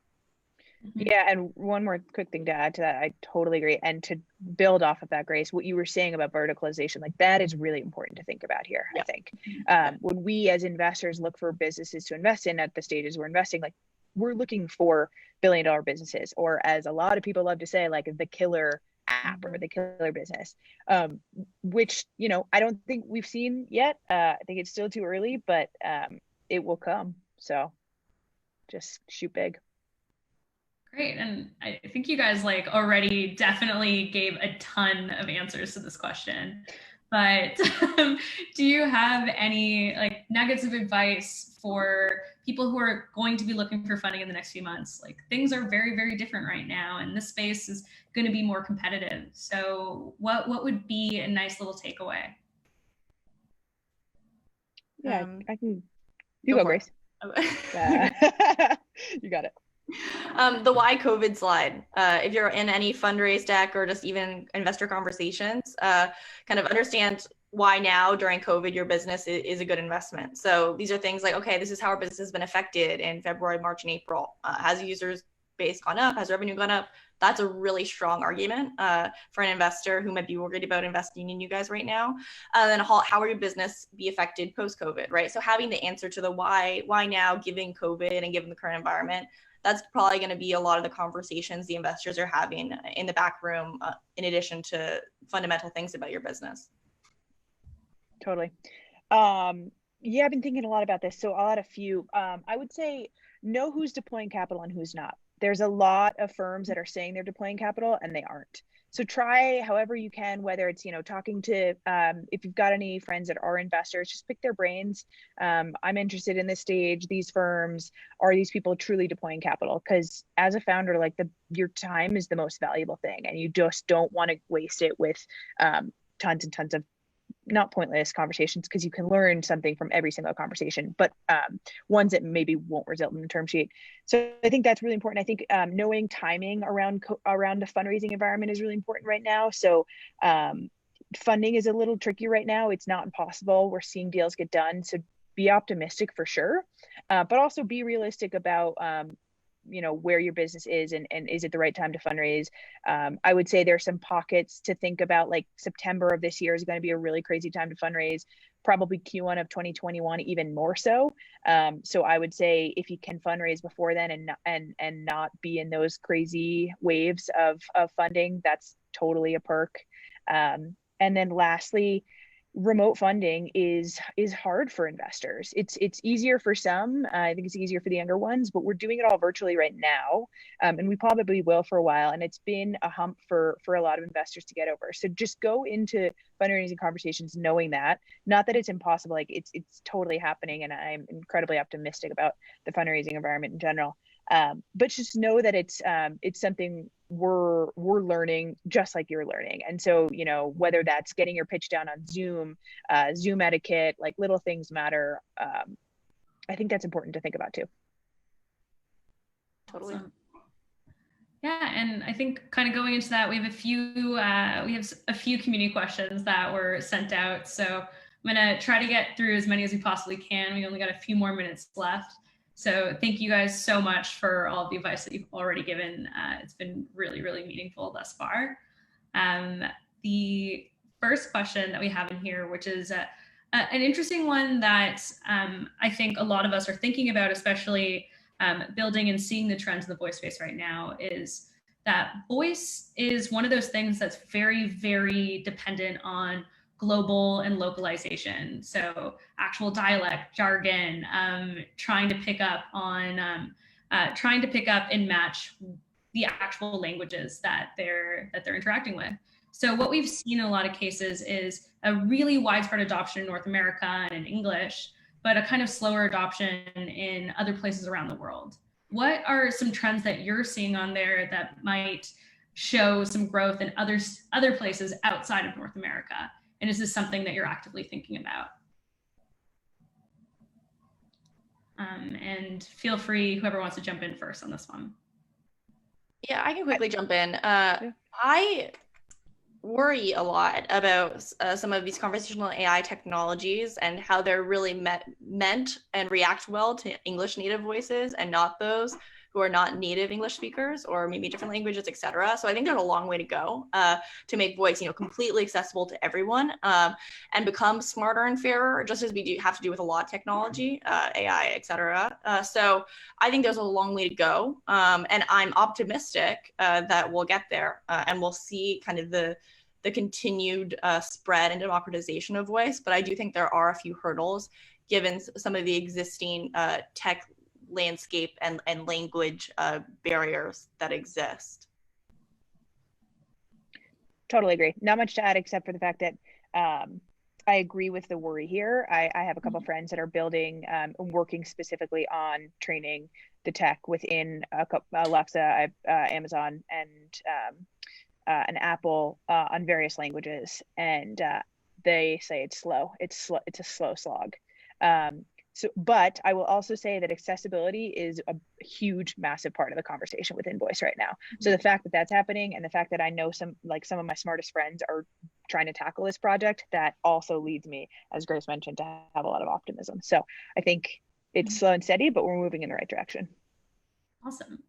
[SPEAKER 2] Yeah, and one more quick thing to add to that, I totally agree. And to build off of that, Grace, what you were saying about verticalization, like that is really important to think about here. Yeah. I think when we as investors look for businesses to invest in at the stages we're investing, like we're looking for billion-dollar businesses, or as a lot of people love to say, like the killer app or the killer business, which, you know, I don't think we've seen yet. I think it's still too early, but it will come. So just shoot big.
[SPEAKER 1] Great. And I think you guys like already definitely gave a ton of answers to this question, but do you have any like nuggets of advice for people who are going to be looking for funding in the next few months? Like things are very, very different right now, and this space is going to be more competitive. So what would be a nice little takeaway?
[SPEAKER 2] Yeah, I can, you go Grace. You got it.
[SPEAKER 3] The why COVID slide. If you're in any fundraise deck or just even investor conversations, kind of understand why now during COVID your business is a good investment. So these are things like, okay, this is how our business has been affected in February, March, and April. Has users base gone up? Has revenue gone up? That's a really strong argument for an investor who might be worried about investing in you guys right now. And then how will your business be affected post-COVID, right? So having the answer to the why now, given COVID and given the current environment, that's probably going to be a lot of the conversations the investors are having in the back room, in addition to fundamental things about your business.
[SPEAKER 2] Totally. Yeah, I've been thinking a lot about this. So I'll add a few. I would say know who's deploying capital and who's not. There's a lot of firms that are saying they're deploying capital and they aren't. So try however you can, whether it's, you know, talking to, if you've got any friends that are investors, just pick their brains. I'm interested in this stage, these firms, are these people truly deploying capital? Because as a founder, like your time is the most valuable thing, and you just don't want to waste it with tons and tons of not pointless conversations, because you can learn something from every single conversation, but ones that maybe won't result in a term sheet. So I think that's really important. I think knowing timing around the fundraising environment is really important right now. So funding is a little tricky right now. It's not impossible. We're seeing deals get done. So be optimistic for sure, but also be realistic about you know, where your business is and is it the right time to fundraise. I would say there's some pockets to think about, like September of this year is going to be a really crazy time to fundraise, probably Q1 of 2021 even more so. So I would say if you can fundraise before then and not be in those crazy waves of funding, that's totally a perk. And then lastly, remote funding is hard for investors. It's easier for some. I think it's easier for the younger ones, but we're doing it all virtually right now, and we probably will for a while. And it's been a hump for a lot of investors to get over. So just go into fundraising conversations knowing that, not that it's impossible. Like it's totally happening, and I'm incredibly optimistic about the fundraising environment in general. But just know that it's something we're learning just like you're learning. And so, you know, whether that's getting your pitch down on Zoom, Zoom etiquette, like little things matter. I think that's important to think about too.
[SPEAKER 3] Totally.
[SPEAKER 1] Awesome. Yeah, and I think kind of going into that, we have a few community questions that were sent out. So I'm gonna try to get through as many as we possibly can. We only got a few more minutes left. So thank you guys so much for all of the advice that you've already given. It's been really, really meaningful thus far. The first question that we have in here, which is an interesting one that I think a lot of us are thinking about, especially building and seeing the trends in the voice space right now, is that voice is one of those things that's very, very dependent on global and localization. So actual dialect, jargon, trying to pick up and match the actual languages that they're interacting with. So what we've seen in a lot of cases is a really widespread adoption in North America and in English, but a kind of slower adoption in other places around the world. What are some trends that you're seeing on there that might show some growth in other places outside of North America? And is this something that you're actively thinking about? And feel free, whoever wants to jump in first on this one.
[SPEAKER 3] Yeah, I can quickly jump in. I worry a lot about some of these conversational AI technologies and how they're really meant and react well to English native voices and not those who are not native English speakers or maybe different languages, etc. So I think there's a long way to go to make voice, completely accessible to everyone and become smarter and fairer, just as we have to do with a lot of technology, AI, etc. So I think there's a long way to go, and I'm optimistic that we'll get there and we'll see kind of the continued spread and democratization of voice. But I do think there are a few hurdles given some of the existing tech landscape and language barriers that exist.
[SPEAKER 2] Totally agree. Not much to add except for the fact that I agree with the worry here. I have a couple friends that are building, working specifically on training the tech within Alexa, Amazon, and Apple on various languages, and they say it's slow. It's a slow slog. But I will also say that accessibility is a huge, massive part of the conversation within voice right now. So the fact that that's happening, and the fact that I know some of my smartest friends are trying to tackle this project, that also leads me, as Grace mentioned, to have a lot of optimism. So I think it's slow and steady, but we're moving in the right direction.
[SPEAKER 1] Awesome.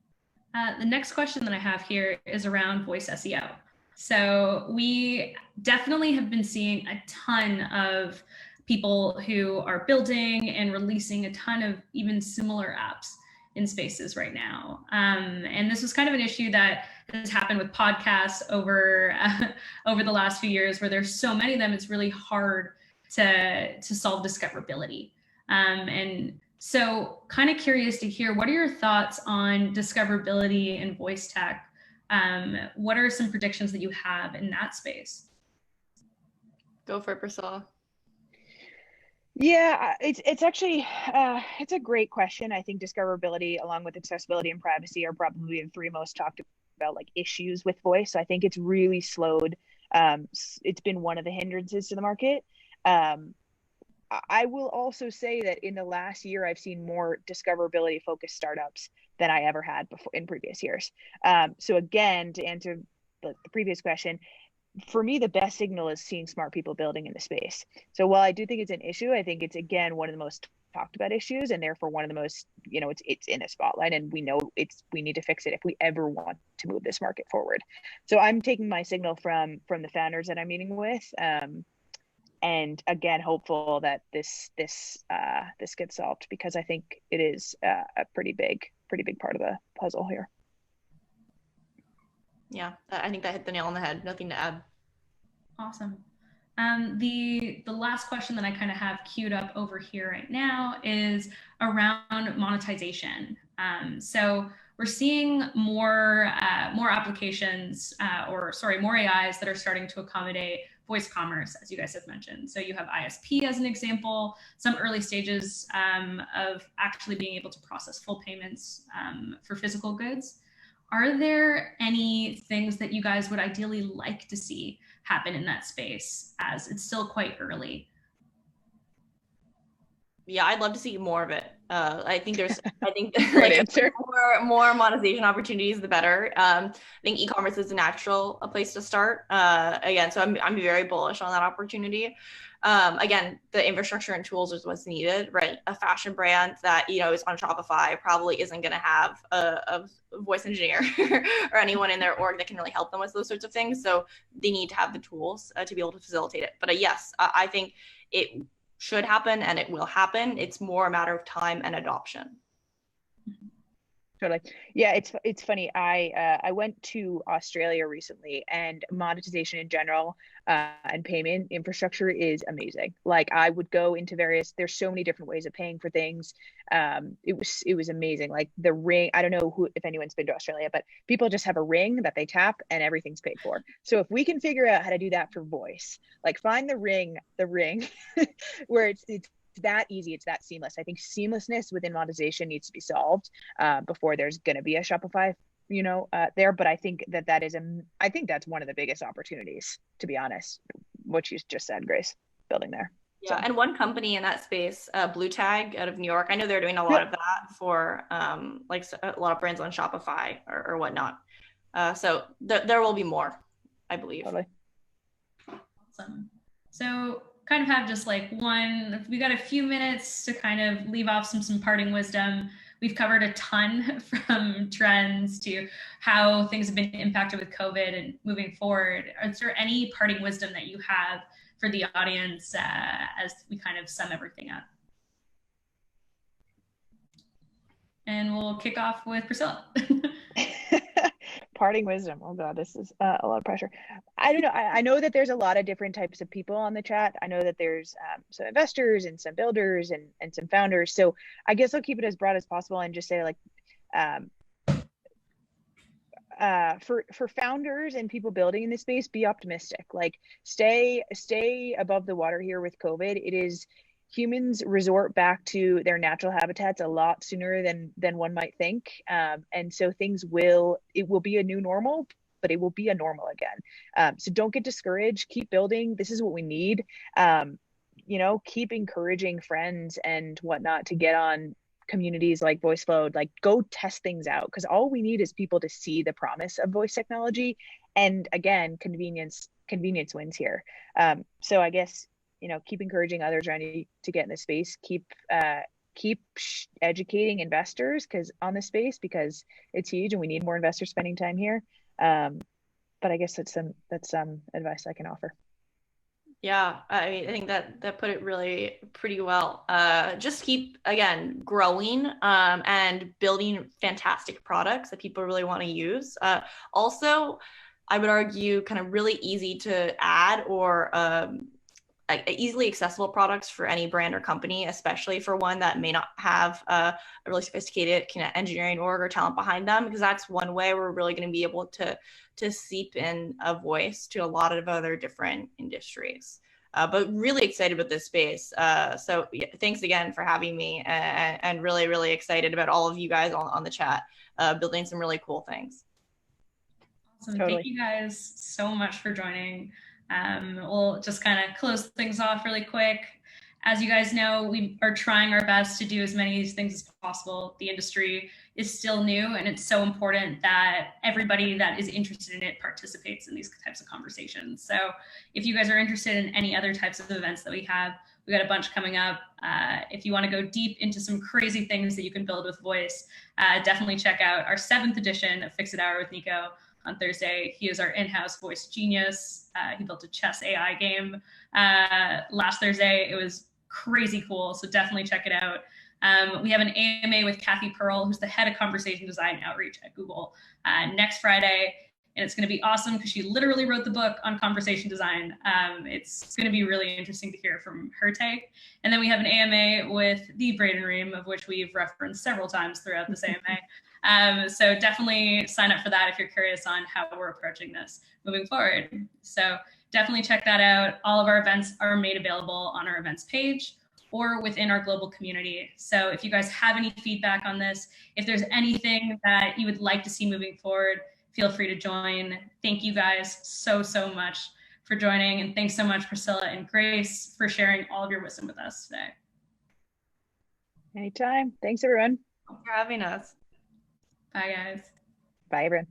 [SPEAKER 1] The next question that I have here is around voice SEO. So we definitely have been seeing a ton of people who are building and releasing a ton of even similar apps in spaces right now. And this was kind of an issue that has happened with podcasts over the last few years, where there's so many of them, it's really hard to solve discoverability. And so kind of curious to hear, what are your thoughts on discoverability in voice tech? What are some predictions that you have in that space?
[SPEAKER 3] Go for it, Priscilla.
[SPEAKER 2] Yeah, it's actually it's a great question. I think discoverability, along with accessibility and privacy, are probably the three most talked about issues with voice. So I think it's really slowed. It's been one of the hindrances to the market. I will also say that in the last year, I've seen more discoverability focused startups than I ever had before in previous years. So again, to answer the previous question, for me, the best signal is seeing smart people building in the space. So while I do think it's an issue, I think it's, again, one of the most talked about issues, and therefore one of the most, it's in the spotlight, and we know we need to fix it if we ever want to move this market forward. So I'm taking my signal from the founders that I'm meeting with, and again, hopeful that this gets solved, because I think it is a pretty big part of the puzzle here.
[SPEAKER 3] Yeah, I think that hit the nail on the head. Nothing to add.
[SPEAKER 1] Awesome. The last question that I kind of have queued up over here right now is around monetization. So we're seeing more applications, more AIs that are starting to accommodate voice commerce, as you guys have mentioned. So you have ISP as an example, some early stages of actually being able to process full payments for physical goods. Are there any things that you guys would ideally like to see happen in that space, as it's still quite early?
[SPEAKER 3] Yeah, I'd love to see more of it. I think
[SPEAKER 2] Great answer.
[SPEAKER 3] more monetization opportunities, the better. I think e-commerce is a natural place to start. Again, so I'm very bullish on that opportunity. Again, the infrastructure and tools is what's needed, right? A fashion brand that, you know, is on Shopify probably isn't going to have a voice engineer or anyone in their org that can really help them with those sorts of things. So they need to have the tools to be able to facilitate it. But yes, I think it should happen and it will happen. It's more a matter of time and adoption.
[SPEAKER 2] Totally. Yeah, it's funny. I went to Australia recently, and monetization in general and payment infrastructure is amazing. Like, I would go into there's so many different ways of paying for things. It was amazing. Like the ring, I don't know if anyone's been to Australia, but people just have a ring that they tap and everything's paid for. So if we can figure out how to do that for voice, like find the ring where it's that easy, it's that seamless. I think seamlessness within monetization needs to be solved before there's going to be a Shopify, there. But I think I think that's one of the biggest opportunities, to be honest, what you just said, Grace, building there.
[SPEAKER 3] Yeah, so. And one company in that space, Blue Tag out of New York, I know they're doing a lot of that for like a lot of brands on Shopify or whatnot. So there will be more, I believe.
[SPEAKER 2] Totally.
[SPEAKER 1] Awesome. So kind of have just like we got a few minutes to kind of leave off some parting wisdom. We've covered a ton, from trends to how things have been impacted with COVID and moving forward. Is there any parting wisdom that you have for the audience as we kind of sum everything up? And we'll kick off with Priscilla.
[SPEAKER 2] Parting wisdom. Oh God, this is a lot of pressure. I don't know. I know that there's a lot of different types of people on the chat. I know that there's some investors and some builders and some founders. So I guess I'll keep it as broad as possible and just say, like, for founders and people building in this space, be optimistic. Like, stay above the water here with COVID. It is humans resort back to their natural habitats a lot sooner than one might think. And so it will be a new normal, but it will be a normal again. So don't get discouraged, keep building. This is what we need. Keep encouraging friends and whatnot to get on communities like Voiceflow, like go test things out, because all we need is people to see the promise of voice technology. And again, convenience wins here. So I guess, keep encouraging others trying to get in this space. Keep educating investors on this space, because it's huge and we need more investors spending time here. But I guess that's some advice I can offer.
[SPEAKER 3] Yeah, I mean, I think that put it really pretty well. Just keep, again, growing and building fantastic products that people really want to use. Also, I would argue kind of really easy to add or easily accessible products for any brand or company, especially for one that may not have a really sophisticated engineering org or talent behind them, because that's one way we're really going to be able to seep in a voice to a lot of other different industries. But really excited about this space. So yeah, thanks again for having me, and really, really excited about all of you guys on the chat, building some really cool things.
[SPEAKER 1] Awesome. Totally. Thank you guys so much for joining. We'll just kind of close things off really quick. As you guys know, we are trying our best to do as many of these things as possible. The industry is still new, and it's so important that everybody that is interested in it participates in these types of conversations. So if you guys are interested in any other types of events that we got a bunch coming up. If you want to go deep into some crazy things that you can build with voice, definitely check out our 7th edition of Fix It Hour with Nico on Thursday. He is our in-house voice genius. He built a chess AI game last Thursday. It was crazy cool, so definitely check it out. We have an AMA with Kathy Pearl, who's the head of conversation design outreach at Google, next Friday. and it's going to be awesome because she literally wrote the book on conversation design. It's going to be really interesting to hear from her take. And then we have an AMA with the Braden Ream, of which we've referenced several times throughout this AMA. So definitely sign up for that if you're curious on how we're approaching this moving forward. So definitely check that out. All of our events are made available on our events page or within our global community. So if you guys have any feedback on this, if there's anything that you would like to see moving forward, feel free to join. Thank you guys so much for joining. And thanks so much, Priscilla and Grace, for sharing all of your wisdom with us today.
[SPEAKER 2] Anytime. Thanks, everyone.
[SPEAKER 3] Thanks for having us.
[SPEAKER 1] Bye, guys.
[SPEAKER 2] Bye, everyone.